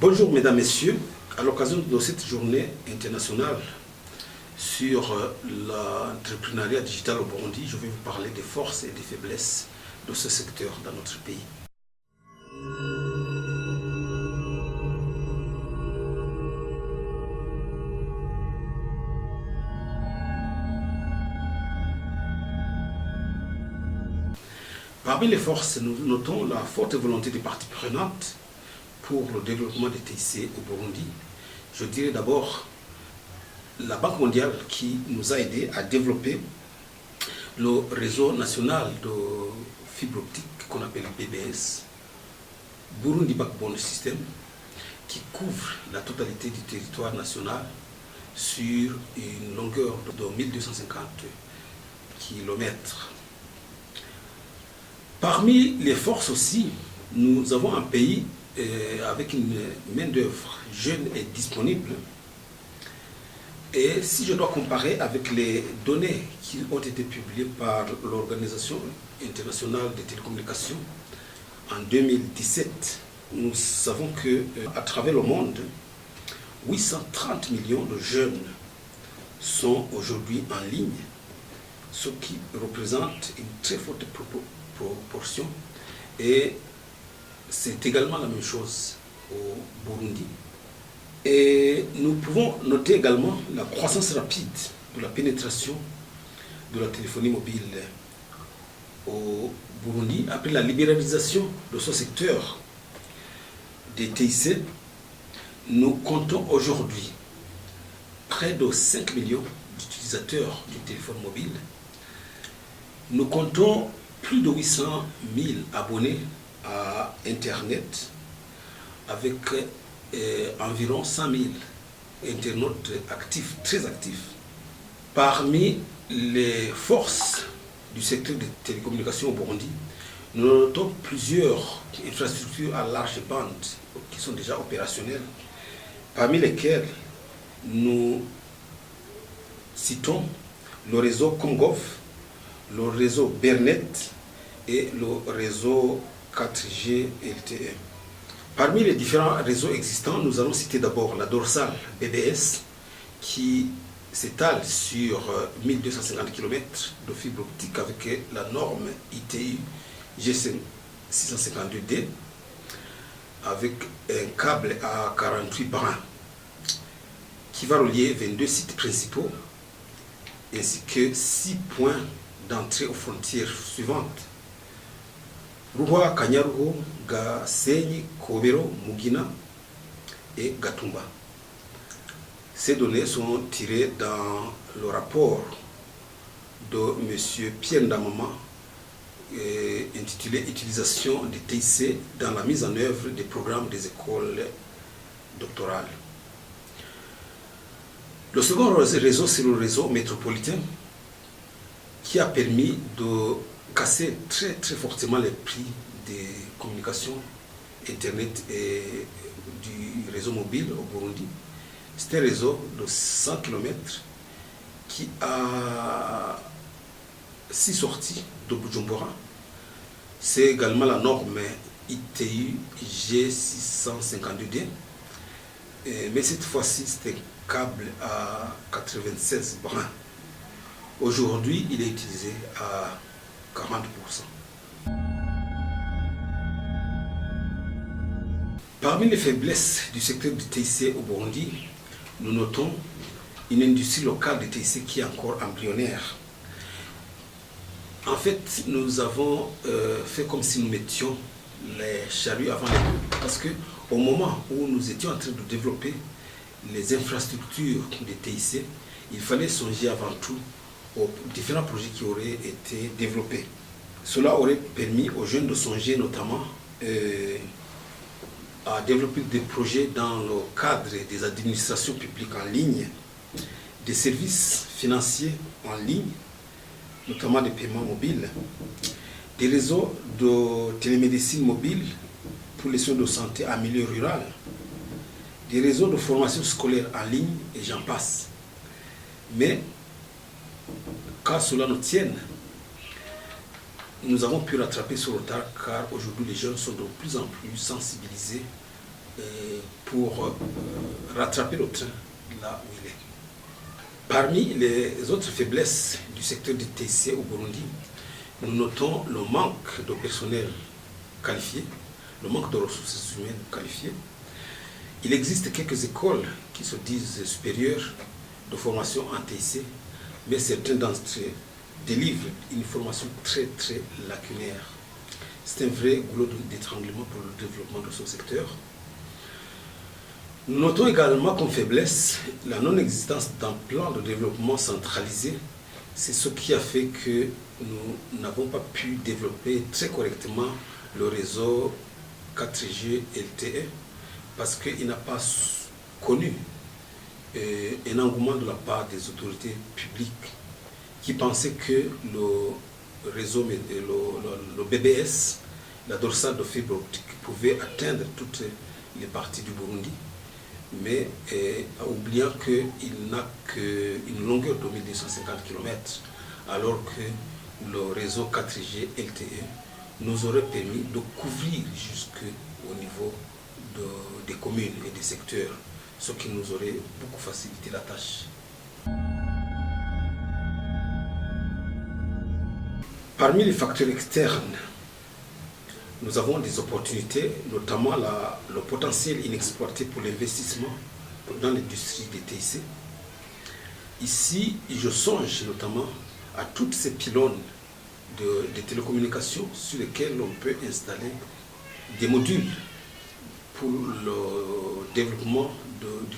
Bonjour mesdames, messieurs. À l'occasion de cette journée internationale sur l'entrepreneuriat digital au Burundi, je vais vous parler des forces et des faiblesses de ce secteur dans notre pays. Parmi les forces, nous notons la forte volonté des parties prenantes pour le développement des TIC au Burundi. Je dirais d'abord la Banque mondiale qui nous a aidés à développer le réseau national de fibre optique qu'on appelle BBS, Burundi Backbone System, qui couvre la totalité du territoire national sur une longueur de 1250 km. Parmi les forces aussi, nous avons un pays avec une main-d'œuvre jeune et disponible. Et si je dois comparer avec les données qui ont été publiées par l'Organisation internationale des télécommunications en 2017, nous savons qu'à travers le monde, 830 millions de jeunes sont aujourd'hui en ligne, ce qui représente une très forte proportion. Et c'est également la même chose au Burundi. Et nous pouvons noter également la croissance rapide de la pénétration de la téléphonie mobile au Burundi. Après la libéralisation de ce secteur des TIC, nous comptons aujourd'hui près de 5 millions d'utilisateurs du téléphone mobile. Nous comptons plus de 800 000 abonnés à Internet avec environ 100 000 internautes actifs, très actifs. Parmi les forces du secteur des télécommunications au Burundi, nous notons plusieurs infrastructures à large bande qui sont déjà opérationnelles, parmi lesquelles nous citons le réseau Comgov, le réseau Bernet et le réseau 4G LTE. Parmi les différents réseaux existants, nous allons citer d'abord la dorsale BBS qui s'étale sur 1250 km de fibre optique avec la norme ITU G652D avec un câble à 48 brins qui va relier 22 sites principaux ainsi que 6 points d'entrée aux frontières suivantes: Ruhwa, Kanyaruho, Gasenyi, Kobero, Mugina et Gatumba. Ces données sont tirées dans le rapport de M. Pierre Ndamama intitulé « Utilisation des TIC dans la mise en œuvre des programmes des écoles doctorales ». Le second réseau, c'est le réseau métropolitain qui a permis de casser très fortement les prix des communications Internet et du réseau mobile au Burundi. C'est un réseau de 100 km qui a 6 sorties de Bujumbura. C'est également la norme ITU G652D. Mais cette fois-ci, c'est un câble à 96 brins. Aujourd'hui, il est utilisé à 40%. Parmi les faiblesses du secteur du TIC au Burundi, nous notons une industrie locale de TIC qui est encore embryonnaire. En fait, nous avons fait comme si nous mettions les charrues avant les bœufs, parce qu'au moment où nous étions en train de développer les infrastructures des TIC, il fallait songer avant tout aux différents projets qui auraient été développés. Cela aurait permis aux jeunes de songer notamment à développer des projets dans le cadre des administrations publiques en ligne, des services financiers en ligne, notamment des paiements mobiles, des réseaux de télémédecine mobile pour les soins de santé en milieu rural, des réseaux de formation scolaire en ligne et j'en passe. Mais qu'à cela nous tienne, nous avons pu rattraper ce retard car aujourd'hui les jeunes sont de plus en plus sensibilisés pour rattraper le train là où il est. Parmi les autres faiblesses du secteur du TIC au Burundi, nous notons le manque de personnel qualifié, le manque de ressources humaines qualifiées. Il existe quelques écoles qui se disent supérieures de formation en TIC, mais certains d'entre eux délivrent une formation très lacunaire. C'est un vrai goulot d'étranglement pour le développement de ce secteur. Nous notons également comme faiblesse la non-existence d'un plan de développement centralisé. C'est ce qui a fait que nous n'avons pas pu développer très correctement le réseau 4G LTE parce qu'il n'a pas connu un engouement de la part des autorités publiques qui pensaient que le réseau, le BBS, la dorsale de fibre optique, pouvait atteindre toutes les parties du Burundi, mais oubliant qu'il n'a qu'une longueur de 1250 km, alors que le réseau 4G LTE nous aurait permis de couvrir jusqu'au niveau des communes et des secteurs, ce qui nous aurait beaucoup facilité la tâche. Parmi les facteurs externes, nous avons des opportunités, notamment le potentiel inexploité pour l'investissement dans l'industrie des TIC. Ici, je songe notamment à toutes ces pylônes de télécommunications sur lesquels on peut installer des modules pour le développement du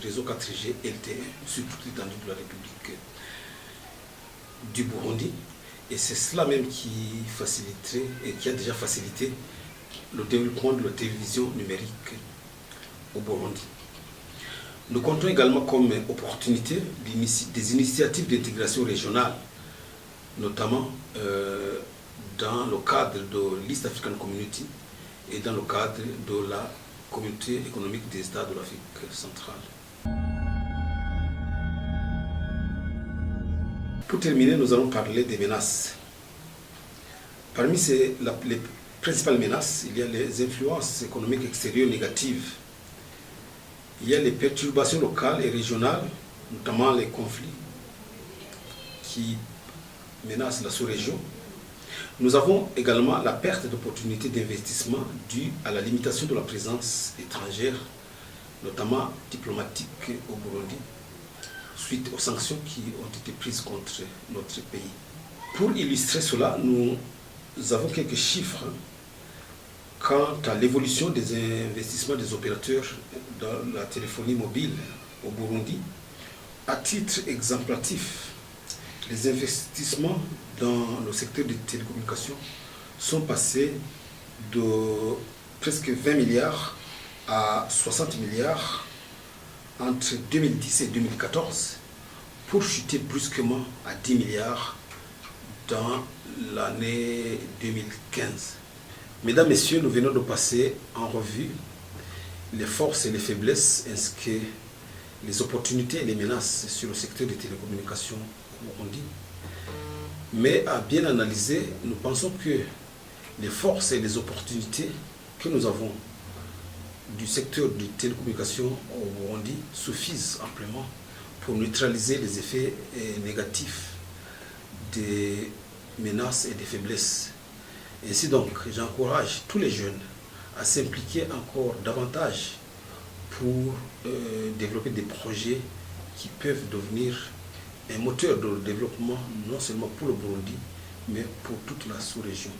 réseau 4G LTE sur toute l'étendue de la République du Burundi. Et c'est cela même qui faciliterait et qui a déjà facilité le développement de la télévision numérique au Burundi. Nous comptons également comme opportunité des initiatives d'intégration régionale, notamment dans le cadre de l'East African Community et dans le cadre de la Communauté économique des États de l'Afrique centrale. Pour terminer, nous allons parler des menaces. Parmi les principales menaces, il y a les influences économiques extérieures négatives. Il y a les perturbations locales et régionales, notamment les conflits qui menacent la sous-région. Nous avons également la perte d'opportunités d'investissement due à la limitation de la présence étrangère, notamment diplomatique au Burundi, suite aux sanctions qui ont été prises contre notre pays. Pour illustrer cela, nous avons quelques chiffres quant à l'évolution des investissements des opérateurs dans la téléphonie mobile au Burundi. À titre exemplatif, les investissements dans le secteur des télécommunications sont passés de presque 20 milliards à 60 milliards entre 2010 et 2014 pour chuter brusquement à 10 milliards dans l'année 2015. Mesdames, Messieurs, nous venons de passer en revue les forces et les faiblesses ainsi que les opportunités et les menaces sur le secteur des télécommunications au Burundi. Mais à bien analyser, nous pensons que les forces et les opportunités que nous avons du secteur des télécommunications au Burundi suffisent amplement pour neutraliser les effets négatifs des menaces et des faiblesses. Ainsi donc, j'encourage tous les jeunes à s'impliquer encore davantage pour développer des projets qui peuvent devenir un moteur de développement non seulement pour le Burundi, mais pour toute la sous-région.